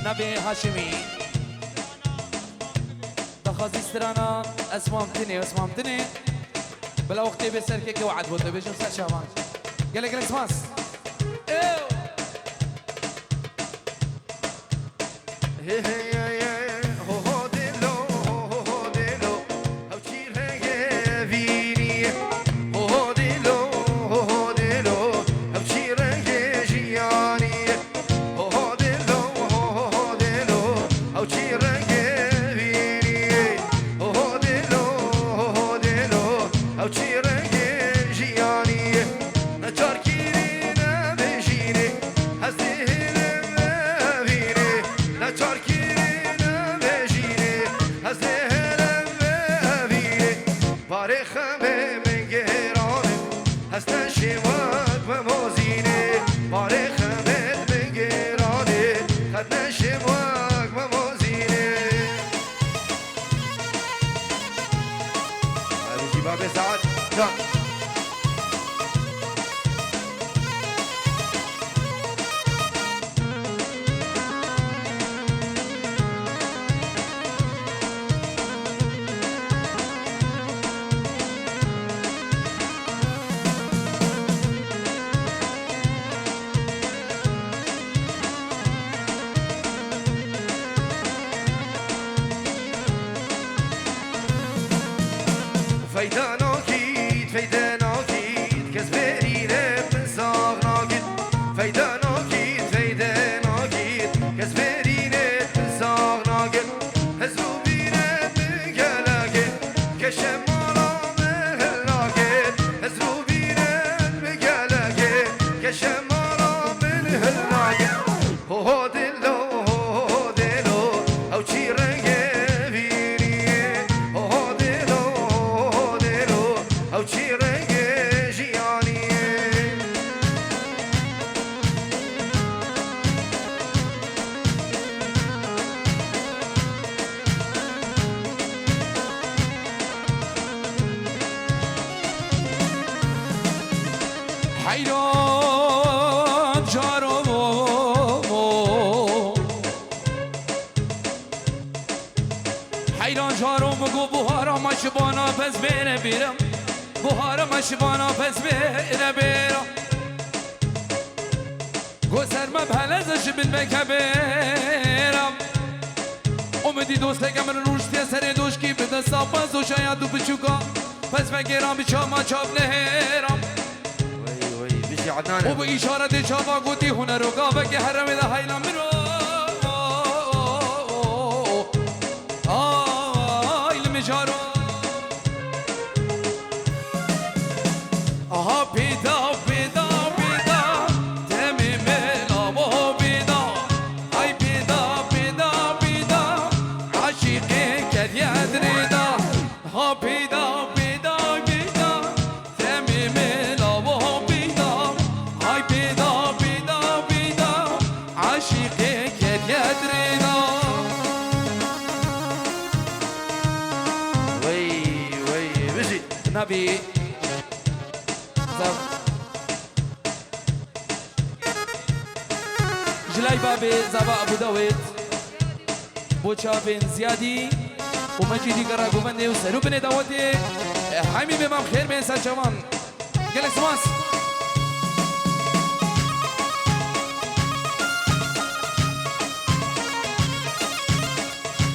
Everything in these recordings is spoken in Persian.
نبي هاشمي تخصي سترانا اسمامتني واسمامتني بلا وقتي بسركك وعد بوطي بيش مسال شابان قالك لك سماس ايو مشبانا پس بره بیرم بهار مشبانا پس بره بیرم گسر مبهلزش بالمکبرم اومدی دوست کمر روشتی سر دوشکی به دستا پس و شاید دو بچوکا پس بگیرم بچاما چاب نهرم و به اشاره چابا گوتی هنر و گابه که حرم ده حیلم برو آیل مجارو پیدا پیدا پیدا تمی ملابو پیدا ای پیدا پیدا پیدا عاشقی کریاد ریدا ها پیدا پیدا پیدا تمی ملابو پیدا ای پیدا پیدا پیدا عاشقی کریاد ریدا وی بشی نبی جلای بابي زبا ابو داود بوچا بن زيادي ومجيدي قراقو بندي وسلو بن داودي حامي بمام خير بن سجمان قالك سماس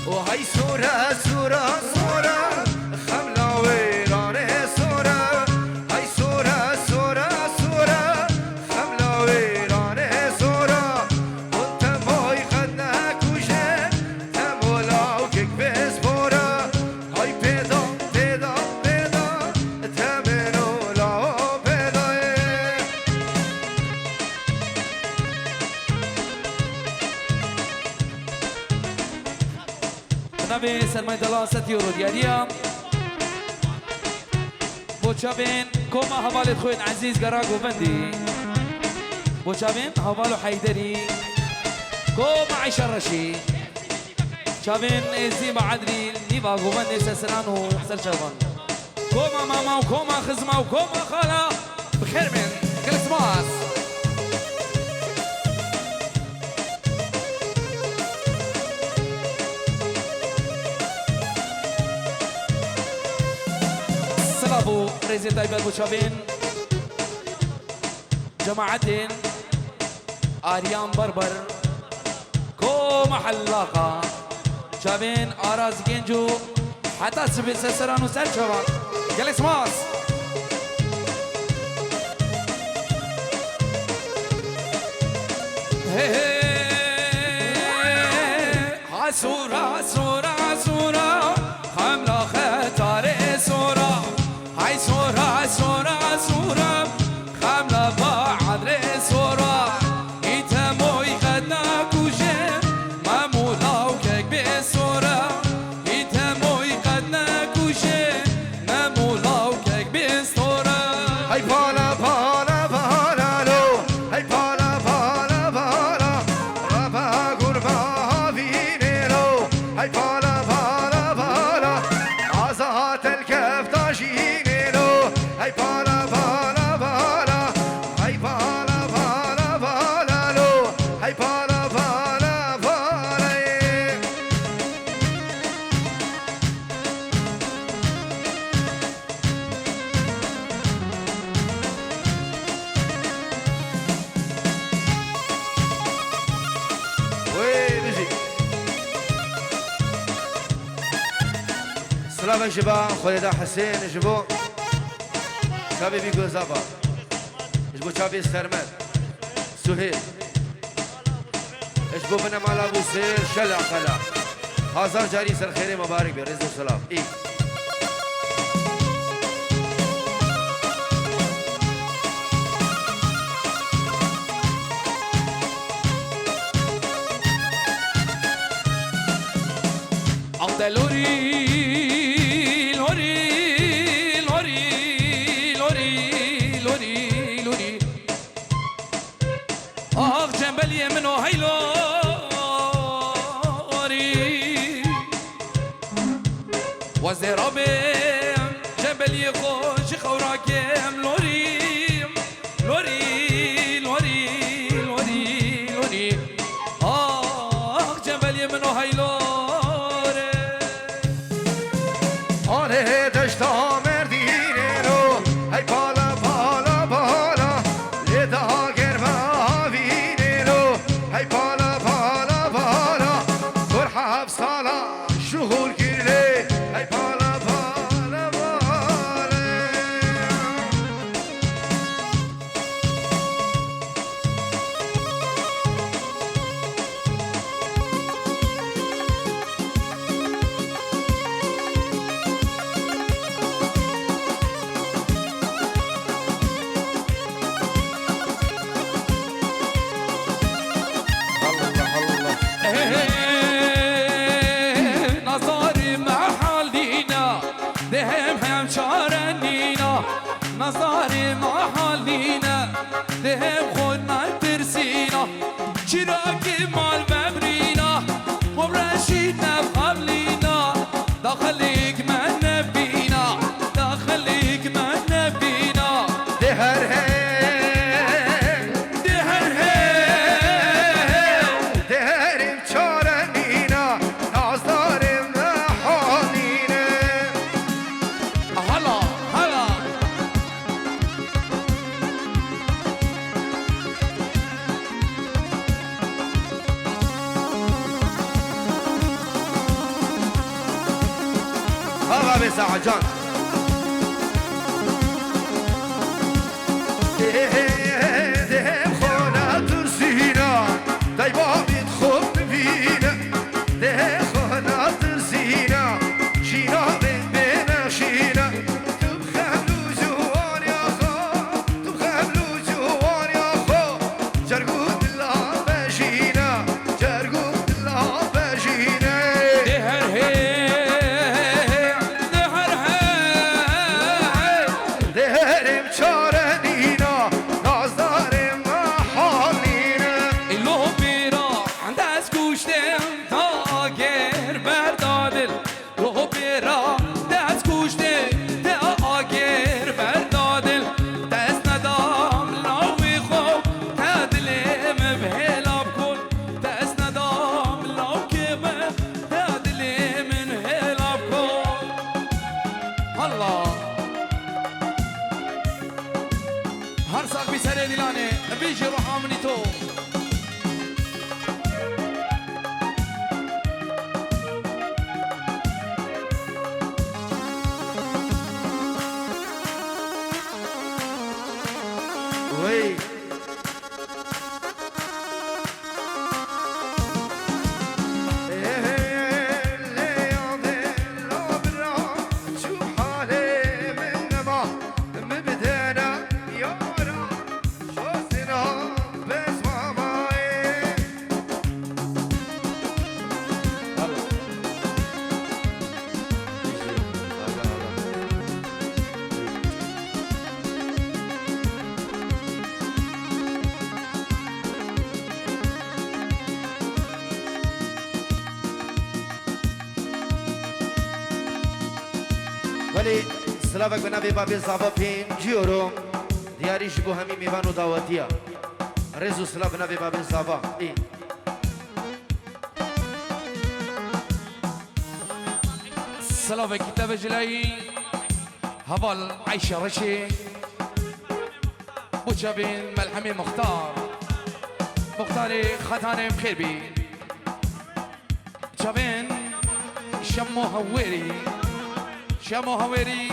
وهاي سورة سورة سورة نبي سلمان دلال 7 يورو دياليا بوشابين كوما حوالة خوين عزيز قراقو بندي بوشابين حوالو حيدري كوما عيشة الرشي شابين زيبا عدري نيبا قوبندي سسرانو سرشابان كوما ماما وكوما خزمة وكوما خالة بخير من كل سماس صلابو ريزي طيبات بوشابين جماعتين آريان بربر كو محلاقة شابين آراز جنجو حتى سبي سسران وسر شبان جلس ماس عسورة عسورة عسورة خملا خطار سورة هاي سورة عسورة عسورة خملا بعد سورة يتمو يغدنا كوجه مامولا وكيك بسورة يتمو يغدنا كوجه مامولا وكيك بسورة هاي بالا بالا بالا لو هاي بالا بالا بالا ربا قربا فينيلو هاي بالا بالا بالا عزات الكف تاجينيلو هاي بالا بالا بالا هاي بالا بالا بالا لو هاي بالا بالا بالا سلام جبا خالد حسين جبو شابي بيجو زابا جبو شابي استرمد سهيل جبو بنا مالا ابو سير شلع قلع هزار جاري سر خيري مبارك برزق السلام اي لوري لوري لوري لوري لوري لوري آخ جنبل يمنو هيلوري وزرابم جنبل يخوش خوراكم لوري لوري لوري لوري لوري آخ جنبل يمنو هيلوري آره دشتا مردینه رو هی بالا بالا بالا لیدا گرما وینه رو هی بالا بالا بالا برحب سالا شغل گیره هی بالا بالا بالا نظاري ما حالينا دهم خودنا ترسينا شراكي مال ببرينا وبرشيدنا بقبلينا داخليك ما نبينا داخليك ما نبينا دهر دهر هي دهرم چارنینا نازدارم نحالینه هلا هلا آقا به سعجان دهم خانه ترسینا دایبا بید خوب ببینه ده خانه ترسینا شینا بنشینا تو بخملو جوان یا خو تو بخملو جوان یا خو جرگو دلا بجینا جرگو دلا بجینا دهر هي دهر هي تو وي ولی سلاوک به نوی بابی زاوا 5 یورو دیاریش بو همین میوان و دعوتیه رزو سلاو به نوی بابی زاوا ای سلام كتاب جلاي هبل عيشة رشي بوشابين ملحمي مختار مختاري ختاني مخيبي شابين شمو هويري شمو هويري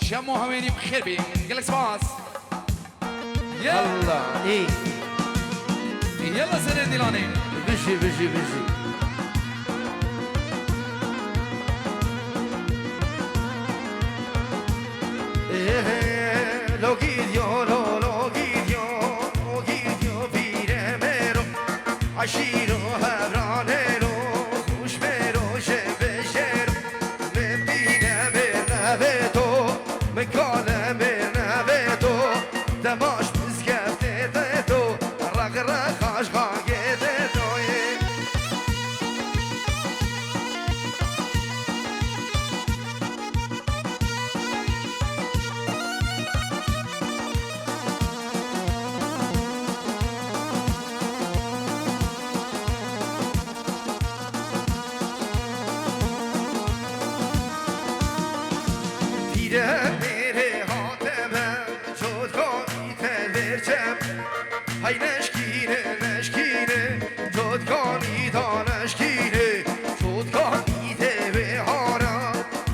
شمو هويري مخيبي قالك سباس الله ای يلا سنة ديلاني بشی بشی بشی lo gidio pire mero ashiro havranero khush mero shebeshero me pire bernaveto me kale bernaveto damash bizgafte to ragra khash khagete to میره حاتمه شد کانی تلورچم های نشکینه شد کانی دانشکینه شد کانی تبهارا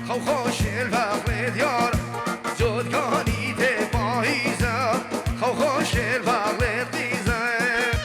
خو خوشل وقت دیار شد کانی تباهیزم خو خوشل وقت دیزم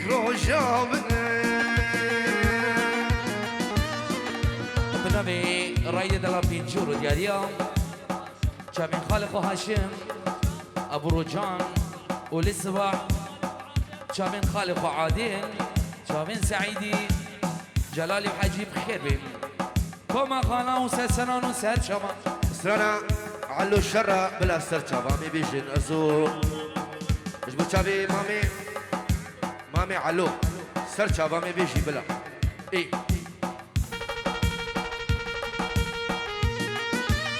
روجا بنامي رايد دلا بينجورو دياليا شابين خالق وهاشم ابو رجان ولسبع شابين خالق وعادل شابين سعيدي جلالي وحجيب خير بين كما خانا وسسنان وسهر شبا سرانا علو الشرة بلا سرچا مامي بيجن ازو اجبو چابي مامي علو سرچا مامي بيجي بلا اي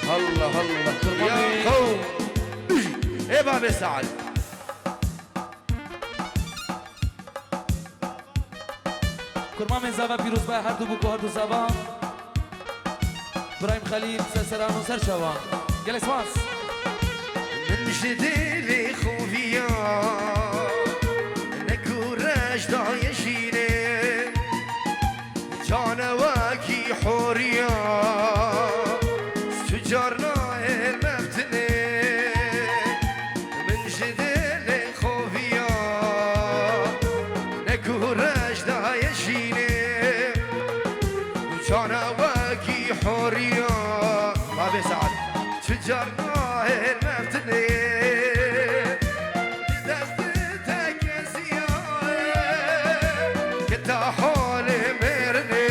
الله الله يا قوم ايه بابي سعد كرما من زبا بيروز باي هر دو بوكو هر دو زبا ابراهيم خليل سسران وسهر شبا جلس واس من جديلي خوفيا نكورش دا يشيني جانواكي حوريا سجارنا المبتني من جديلي خوفيا نكورش دا يشيني جانواكي حوريا بابي سعد سجارنا المبتني دستك يا زياد كتا حولي مرني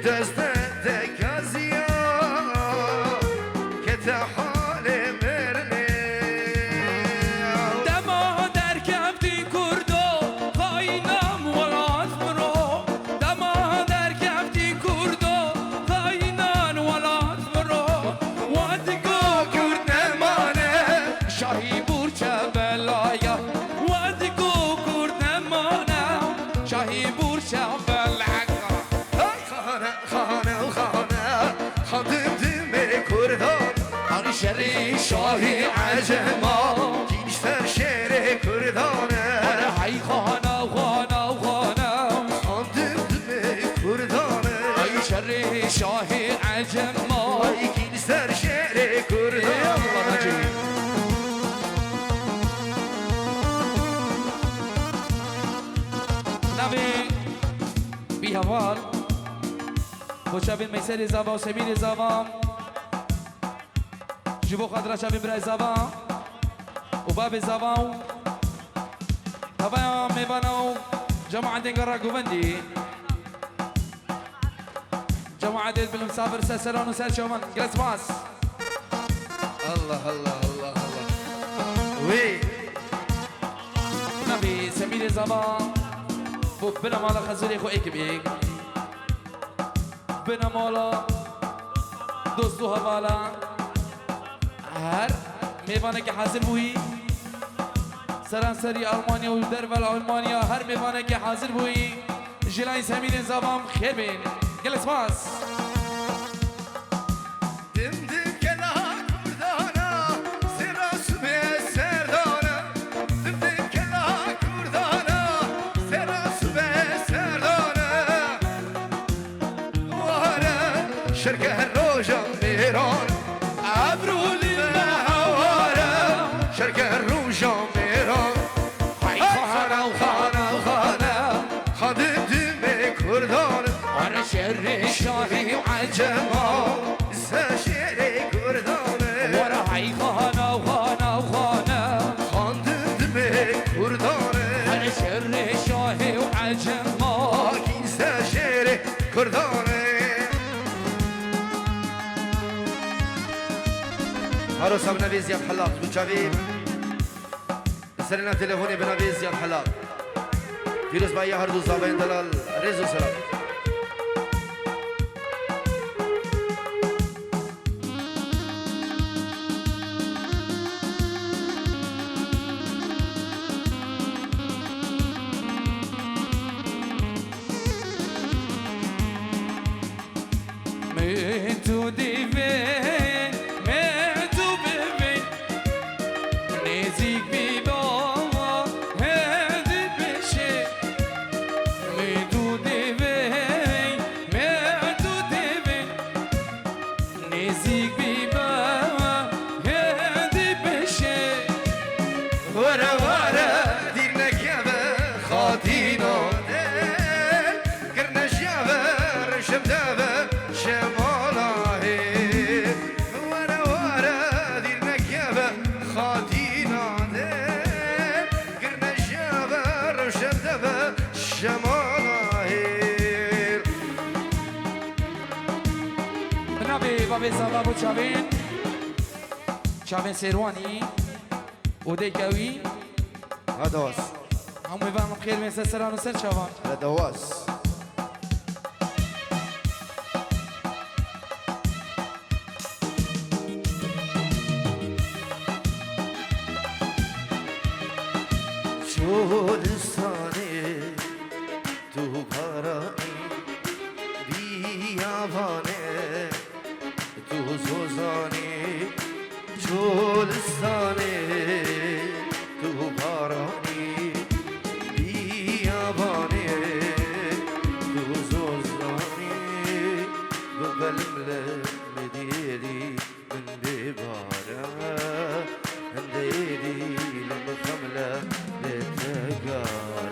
دستك يا زياد كتا حولي مرني دما در کفتی کردو خاینم ولات برو دما در کفتی کردو خاینان ولات برو وادگو کرد نمانه شاهی بورچه بلایا وادگو کرد نمانه شاهی بورچه بلایا خانه خادم به کردان آن شری شاهی عجما گیشتر شهر کردانه های خانه خادم به کردانه ای شری شاه عجم ما ای گیشتر شهر کردانه نبی بی هوال خوشبین میسر زبا و سمیر زبا جبو خدرا شبین برای زبا و باب زبا هوا میبانو جماعة دنگرا گوبندی جماعة دل بالمسافر سسران و سر شومن جلس باس الله وی نبی سمیر زبا بو بنا مالا خزوری خو ایک بیگ بنا مالا دوستو حوالا هر میوانه که حاضر بویی سرانسری آلمانیا و دربل آلمانیا هر میوانه که حاضر بویی جلای سمیر زبام خیر بین گلس باس دمدم کلا کردانا سراس به سردانا دمدم کلا کردانا سراس به سردانا واره شرکه روجا میران ابرولی هواره شرکه روجا میران خانه خادم به کردان آره شر شاهی و عجما شهر کردانه ورا های خانه خاندم به کردانه آره شر شاهی و عجم ما آگین شهر کردانه هارو سب نبی زیاد حلاق بچاوی سرنا تلفونی بنبی زیاد حلاق فیروز بائی هر دو زبان دلال رزو سلام تو دیوین تو ببین نزدیک بی با هدی بشه تو دیوین بابي زالا بو چاوين چاوين سيرواني ودي كاوي هذا واس هم يبان بخير من سران وسر شوان هذا واس شو لساني تو باراني بياباني تو زوزاني شو لساني تو باراني بياباني تو زوزاني ببلملم مديري من ببارا هنديري لما خملة لتقار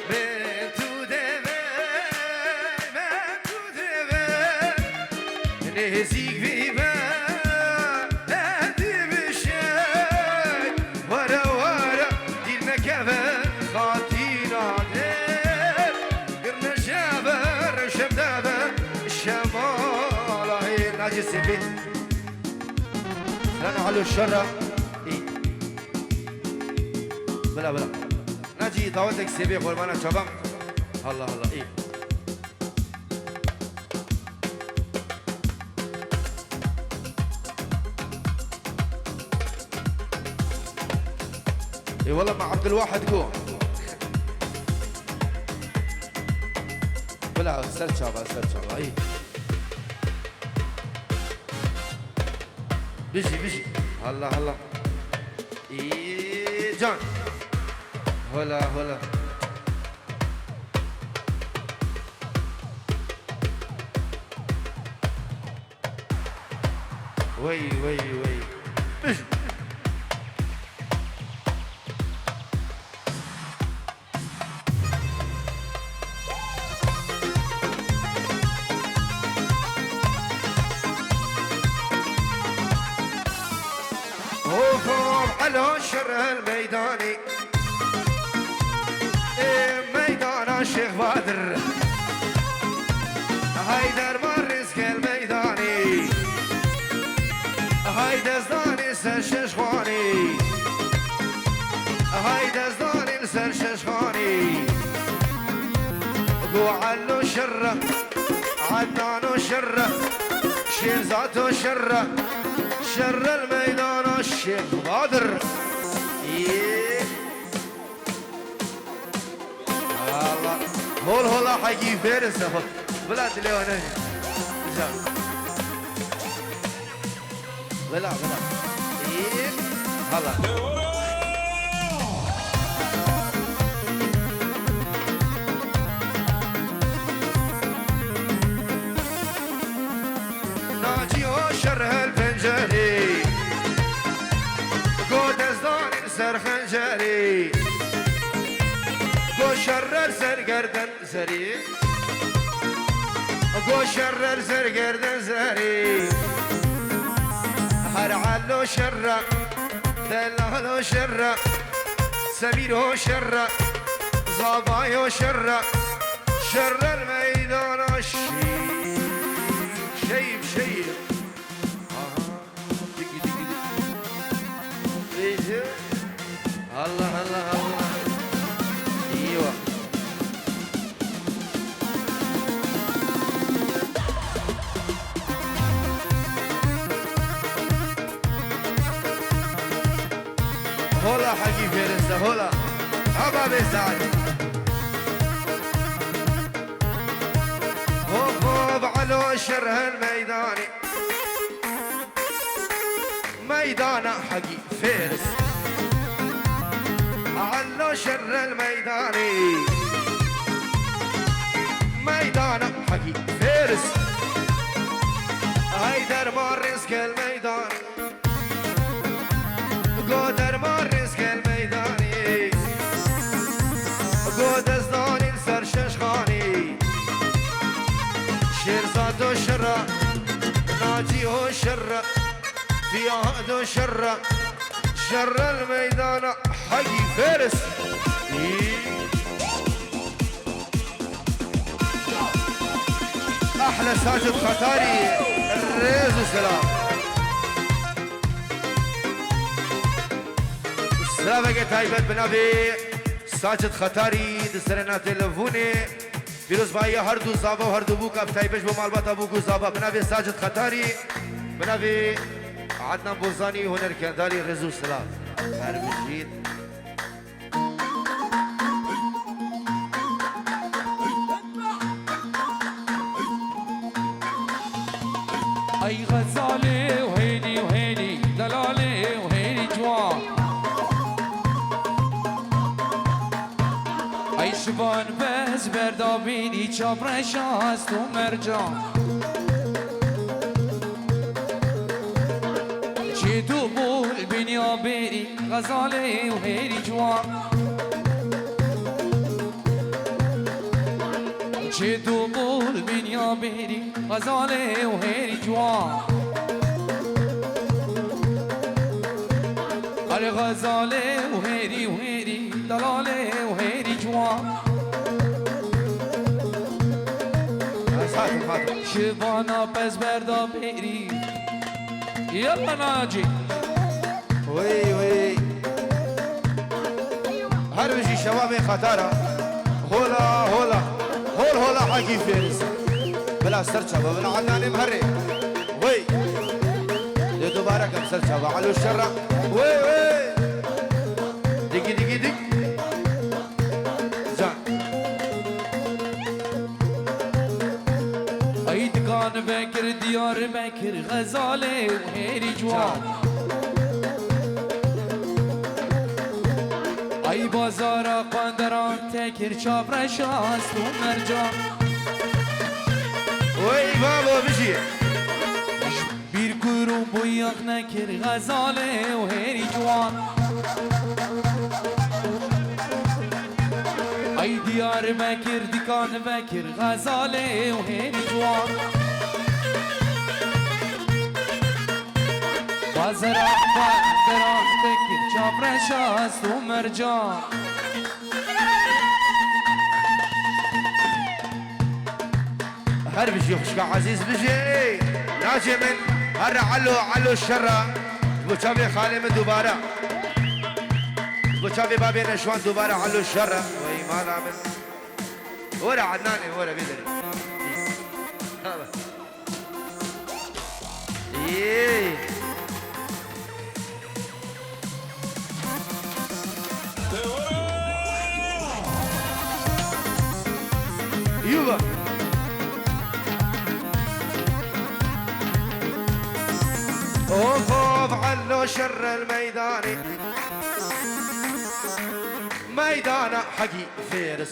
بنتو دبي بنتو دبي نهزيك بيبا هدي بشي ورا ورا ديرنا كفن خاطينا دير قرنا جابر شمدابر الشمال هي ناجي سبيت سلام على الشرة بلا بلا ناجي دعوتك سيبي قربانا شباب الله الله ايه اي والله مع عبد الواحد قوم بلا سر شباب ايه بيجي الله الله ايه جان هلا وي بيجي على شر الميداني ميدان الشيخ بدر هيدر مرزق الميداني هيدا زداني سرششخاني هيدا زداني سرششخاني قو علو شر عدنانو شر شيرزاتو شر شر الميدان الشيخ بدر الله هول حقي فارس بلاد اليوناني بلا هلا ناجي وشر البنجري قود ازدان سر خنجري قو شرر سر گردن زري قو شرر سر گردن زري هر علو شر دلالو شر سميرو شر زابايو شر شر الميدان شيب الله ايوه هلا حقي فارس هلا ابا بسعد هوب على شره الميداني ميدان حقي فارس على شر الميداني ميدان حقي فارس هيدر مارس كالميدان قدر مارس كالميداني قد ازداني سر ششخاني شيرزاد وشرة ناجي وشرة في عهد وشرة شر الميدان حقي فارس احلى ساجد خطاري الريز وسلام سلامك تايبت بنابي ساجد خطاري دسرنا تلفوني فيروز بايا هردو زابا وهردو بوكا بتايبش بمالباتا بوكو زابا بنابي ساجد خطاري بنابي عدنان بوزاني هنر كندالي ريز وسلام عارف الجيد اي غزالي وهيني وهيني دلالي وهيني جوان اي شبان بس بردابيني شبر شاست ومرجان جيتو بول بنيابيني غزالي وهيني جوان جيتو بول بنيابيني غزالي وهيني جوان الغزالي وهيني وهيني دلالي وهيني جوان شبانا بس بردا بيري يلا ناجي وي وي هربجي شباب خطارة هولا هولا هول هولا حكي فارس بلا سر شباب بلا عدنان مهري وي دي دوباره كم سر شباب علو الشرة وي وي دقي دقي دق جان اي دكان بكر ديار بكر غزالي وهيري جوان اي بازار قندران تكر شابر شاست ومرجان وي بابا بجي bir kuyruğun bu yak nekir gazale o heri cuan ay diyar mekir dikan bekir gazale o heri cuan bazara bandera tekir çapreşas tu mercan هر بجي خشكا عزيز بجي ناجي من هر علو الشرة بوشابي خالي من دوبارة بوشابي بابي نشوان دوبارة علو الشرة وي ما نعمل ورا عدناني ورا بيدري ايه يوبا وخوف علو شر الميداني ميدانا حقي فارس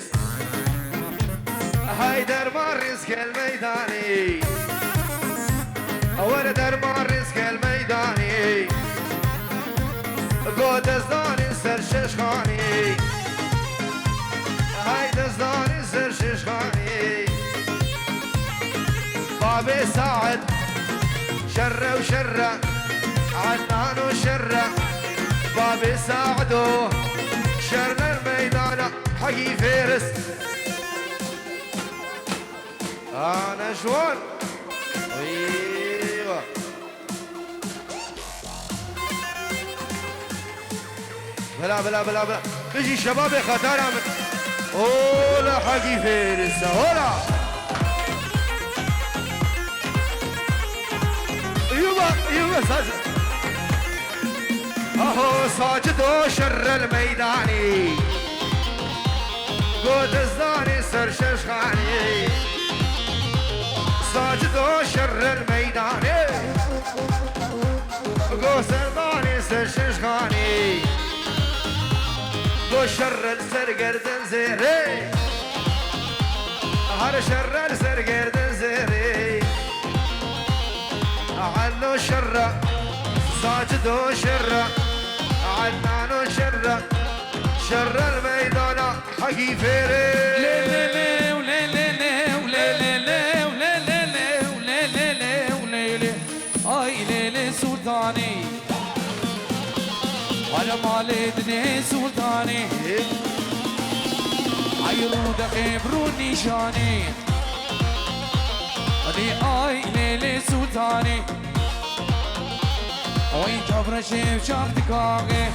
هاي دربان رزق الميداني اول دربان رزق الميداني قود ازداني سر ششخاني هاي دزداني سر ششخاني بابي ساعد شرة وشرة عدنان وشرة بابي ساعدو شر الميدان حقي فارس انا شوان ايوه بلا بلا بلا بلا بيجي شباب خطارة اولا حقي فارس اولا يوبا ساجد اهو ساجد شر الميداني قود ازداني سر ششخاني ساجد شر الميداني قود ازداني سر ششخاني قود شر السر قردن زيري هر شر السر قردن زيري علو شرة ساجد شرة عدنان شرة شر الميدان حقي فيري اي ليلي سلطاني على مالدني سلطاني عيرو دخيبرو نيشاني سلطاني آي ليلي سلطاني وين كبرشي بشافتكاغي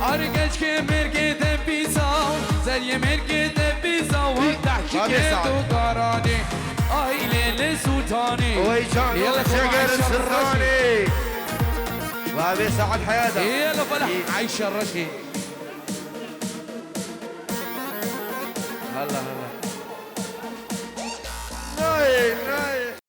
أرجعك مرقد بيزاو زي مرقد بيزاو وتحكي كيتو قراني آي ليلي سلطاني ويجان وشجر السراني وابي سعد حياته يلا فلح عايشة الرشي هلا هلا